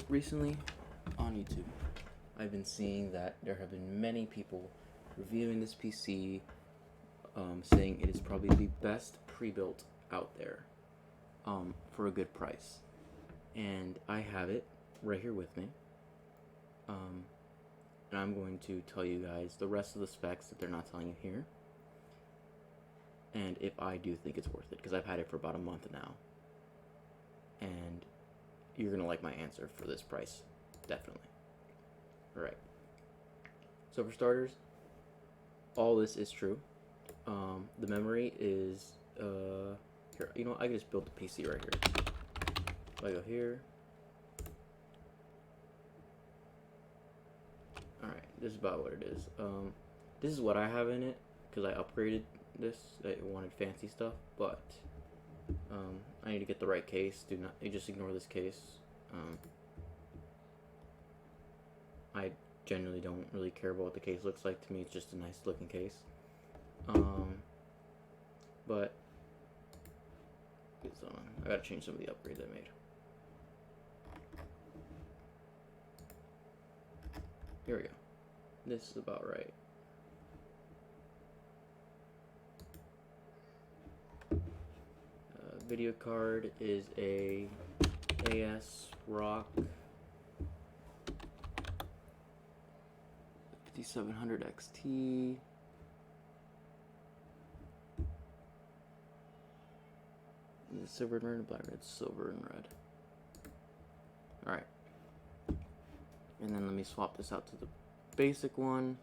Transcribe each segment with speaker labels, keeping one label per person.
Speaker 1: recently on YouTube, I've been seeing that there have been many people reviewing this PC, saying it is probably the best pre-built out there, for a good price. And I have it right here with me. And I'm going to tell you guys the rest of the specs that they're not telling you here, and if I do think it's worth it, because I've had it for about a month now, and you're gonna like my answer for this price, definitely. Alright, so for starters, all this is true. The memory is, here, you know, I can just build the PC right here. If I go here, alright, this is about what it is. This is what I have in it, because I upgraded this. I wanted fancy stuff, but I need to get the right case. Do not, you just ignore this case. I generally don't really care about what the case looks like. To me, it's just a nice looking case. But it's on. I gotta change some of the upgrades I made. Here we go. This is about right. Video card is a ASRock 5700 XT. Silver and red, black, red, silver and red. Alright. And then let me swap this out to the basic one.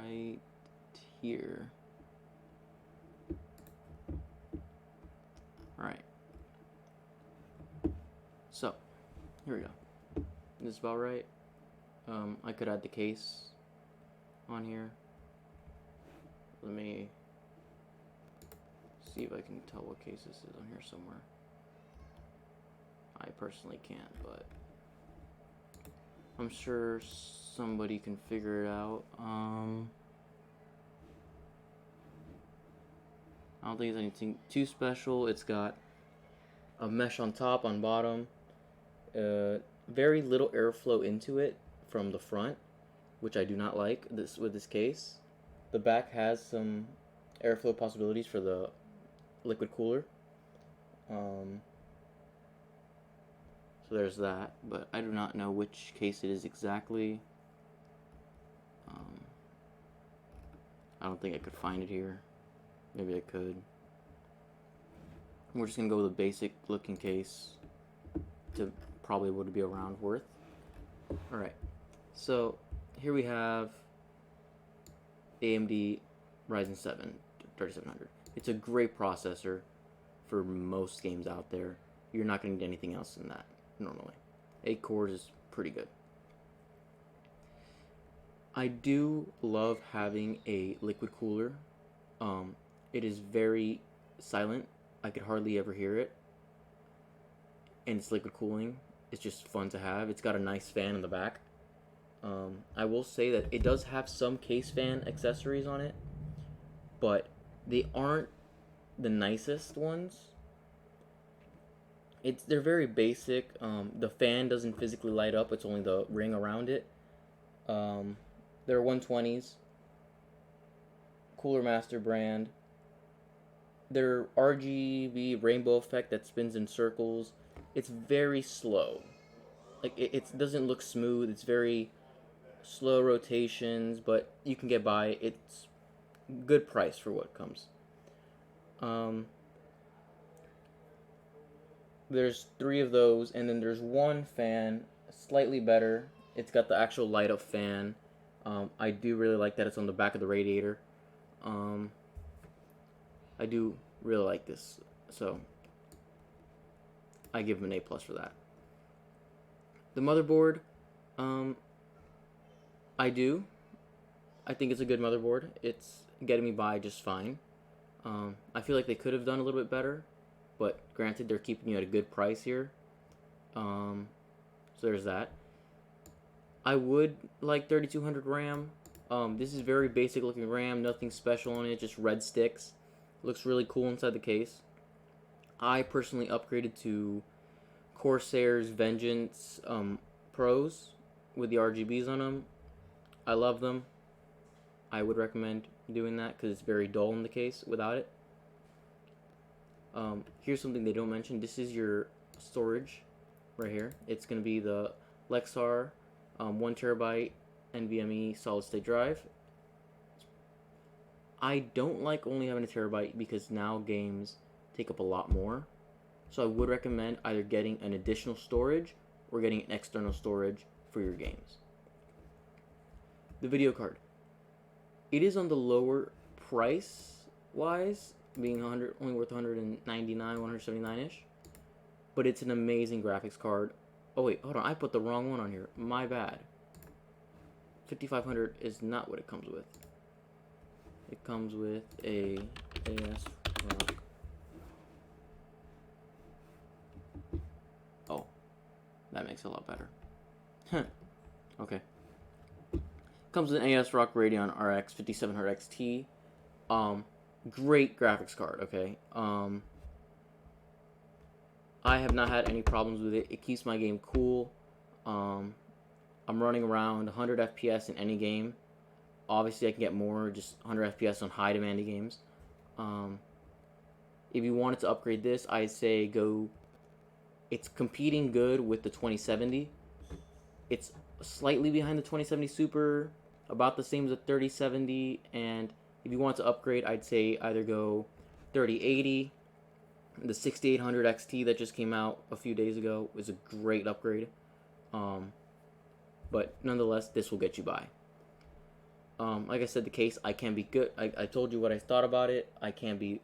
Speaker 1: Right here. Alright. So, here we go. This is about right. I could add the case on here. Let me see if I can tell what case this is on here somewhere. I personally can't, but I'm sure somebody can figure it out. I don't think it's anything too special. It's got a mesh on top, on bottom. Very little airflow into it from the front, which I do not like this with this case. The back has some airflow possibilities for the liquid cooler. So there's that, but I do not know which case it is exactly. I don't think I could find it here. Maybe I could. We're just gonna go with a basic looking case to probably would be around worth. Alright, so here we have AMD Ryzen 7 3700. It's a great processor for most games out there. You're not going to get anything else than that normally. 8 cores is pretty good. I do love having a liquid cooler. It is very silent. I could hardly ever hear it. And it's liquid cooling. It's just fun to have. It's got a nice fan in the back. I will say that it does have some case fan accessories on it, but they aren't the nicest ones. They're very basic. The fan doesn't physically light up. It's only the ring around it. They're 120s. Cooler Master brand. They're RGB rainbow effect that spins in circles. It's very slow. Like it doesn't look smooth. It's very slow rotations, but you can get by. It's good price for what comes. There's 3 of those, and then there's one fan, slightly better. It's got the actual light up fan. I do really like that it's on the back of the radiator. I do really like this, so I give them an A+ for that. The motherboard, I think it's a good motherboard. It's getting me by just fine. I feel like they could have done a little bit better, but granted, they're keeping you at a good price here. So there's that. I would like 3200 RAM. This is very basic looking RAM, nothing special on it, just red sticks. Looks really cool inside the case. I personally upgraded to Corsair's Vengeance Pros with the RGBs on them. I love them. I would recommend doing that because it's very dull in the case without it. Here's something they don't mention. This is your storage right here. It's going to be the Lexar 1TB NVMe solid state drive. I don't like only having a terabyte because now games take up a lot more. So I would recommend either getting an additional storage or getting an external storage for your games. The video card. It is on the lower price wise, being only worth 199, 179-ish. But it's an amazing graphics card. Oh wait, hold on, I put the wrong one on here. My bad. 5500 is not what it comes with. It comes with a AS Rock. Oh, that makes it a lot better. Okay. Comes with an AS Rock Radeon RX 5700 XT. Great graphics card, okay? I have not had any problems with it. It keeps my game cool. I'm running around 100 FPS in any game. Obviously, I can get more, just 100 FPS on high demanding games. If you wanted to upgrade this, I'd say go. It's competing good with the 2070. It's slightly behind the 2070 Super, about the same as the 3070. And if you want to upgrade, I'd say either go 3080. The 6800 XT that just came out a few days ago was a great upgrade. But nonetheless, this will get you by. Like I said, the case, I can be good. I told you what I thought about it. I can be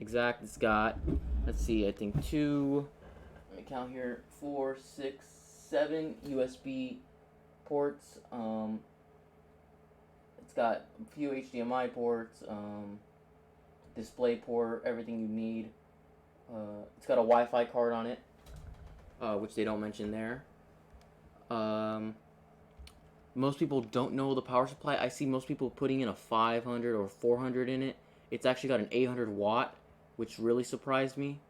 Speaker 1: exact. It's got, let's see, I think let me count here, 4, 6, 7 USB ports. It's got a few HDMI ports, display port, everything you need. It's got a Wi-Fi card on it, which they don't mention there. Most people don't know the power supply. I see most people putting in a 500 or 400 in it. It's actually got an 800 watt, which really surprised me.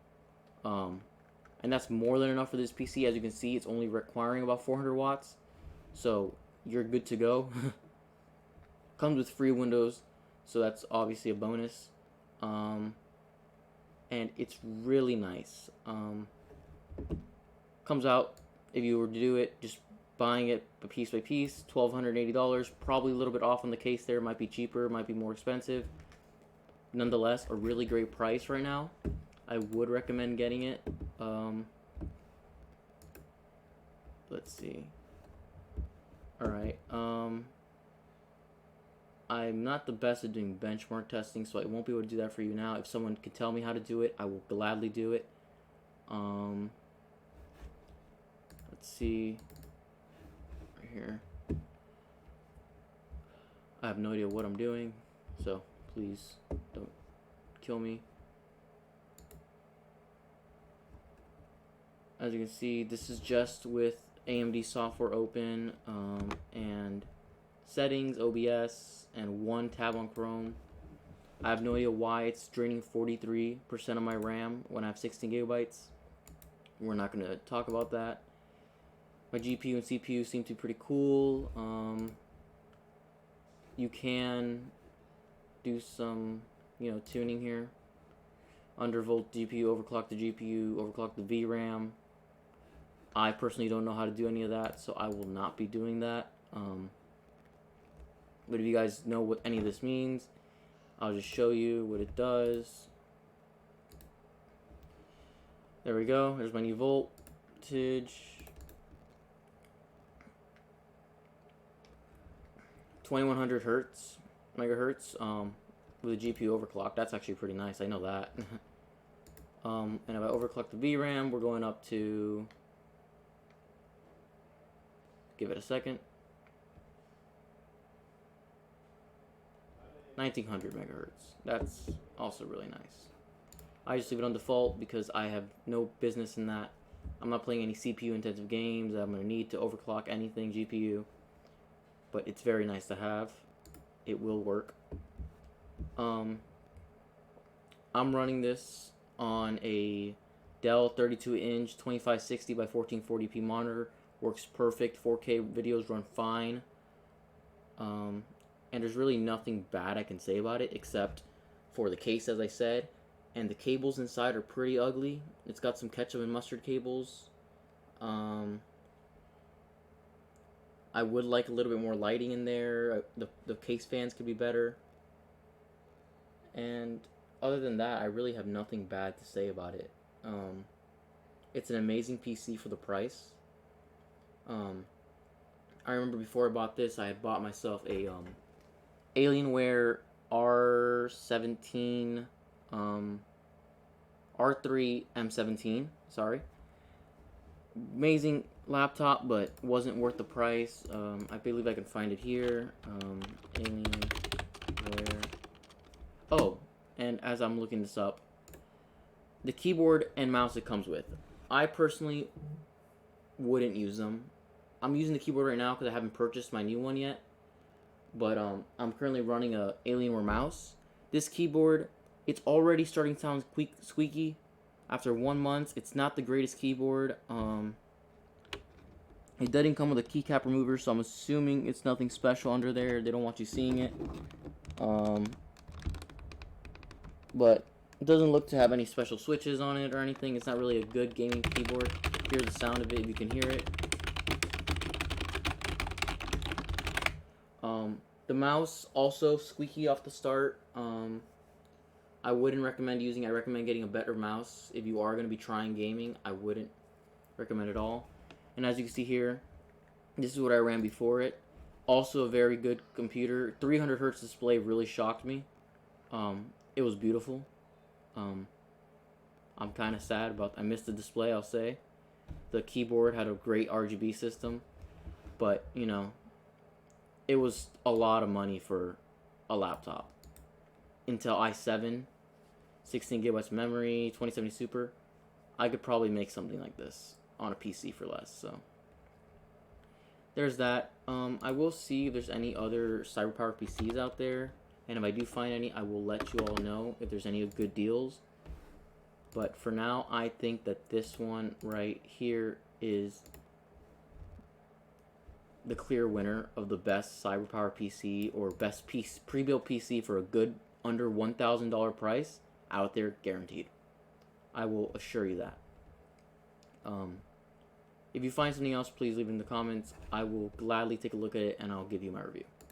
Speaker 1: And that's more than enough for this PC. As you can see, it's only requiring about 400 watts. So you're good to go. Comes with free Windows, so that's obviously a bonus. And it's really nice. Comes out, if you were to do it, just buying it piece by piece, $1,280. Probably a little bit off on the case there. Might be cheaper, might be more expensive. Nonetheless, a really great price right now. I would recommend getting it. Let's see. Alright. I'm not the best at doing benchmark testing, so I won't be able to do that for you now. If someone can tell me how to do it, I will gladly do it. Let's see. Right here. I have no idea what I'm doing, so please don't kill me. As you can see, this is just with AMD software open, and settings, OBS, and one tab on Chrome. I have no idea why it's draining 43% of my RAM when I have 16 gigabytes. We're not going to talk about that. My GPU and CPU seem to be pretty cool. You can do some, tuning here. Undervolt GPU, overclock the GPU, overclock the VRAM. I personally don't know how to do any of that, so I will not be doing that. But if you guys know what any of this means, I'll just show you what it does. There we go. There's my new voltage. 2100 megahertz with a GPU overclock. That's actually pretty nice. I know that. And if I overclock the VRAM, we're going up to, give it a second, 1900 megahertz. That's also really nice. I just leave it on default because I have no business in that. I'm not playing any CPU intensive games that I'm going to need to overclock anything GPU, but it's very nice to have. It will work. I'm running this on a Dell 32-inch 2560 by 1440p monitor. Works perfect. 4K videos run fine. And there's really nothing bad I can say about it except for the case, as I said. And the cables inside are pretty ugly. It's got some ketchup and mustard cables. I would like a little bit more lighting in there. The case fans could be better. And other than that, I really have nothing bad to say about it. It's an amazing PC for the price. I remember before I bought this, I had bought myself a Alienware R17, R3 M17. Sorry, amazing laptop, but wasn't worth the price. I believe I can find it here. Alienware. Oh, and as I'm looking this up, the keyboard and mouse it comes with, I personally wouldn't use them. I'm using the keyboard right now because I haven't purchased my new one yet. But I'm currently running a Alienware mouse. This keyboard, it's already starting to sound squeaky after 1 month. It's not the greatest keyboard. It doesn't come with a keycap remover, so I'm assuming it's nothing special under there. They don't want you seeing it. But it doesn't look to have any special switches on it or anything. It's not really a good gaming keyboard. Here's the sound of it if you can hear it. The mouse also squeaky off the start. I wouldn't recommend using it. I recommend getting a better mouse if you are going to be trying gaming. I wouldn't recommend it at all. And as you can see here, this is what I ran before it. Also a very good computer. 300 hertz display really shocked me. It was beautiful. I'm kind of sad about I missed the display, I'll say. The keyboard had a great RGB system, but you know, it was a lot of money for a laptop. Intel i7, 16 gigabytes memory, 2070 Super. I could probably make something like this on a PC for less. So there's that. I will see if there's any other CyberPower PCs out there, and if I do find any, I will let you all know if there's any good deals. But for now, I think that this one right here is the clear winner of the best CyberPower PC or best pre-built PC for a good under $1,000 price out there, guaranteed. I will assure you that. If you find something else, please leave it in the comments. I will gladly take a look at it and I'll give you my review.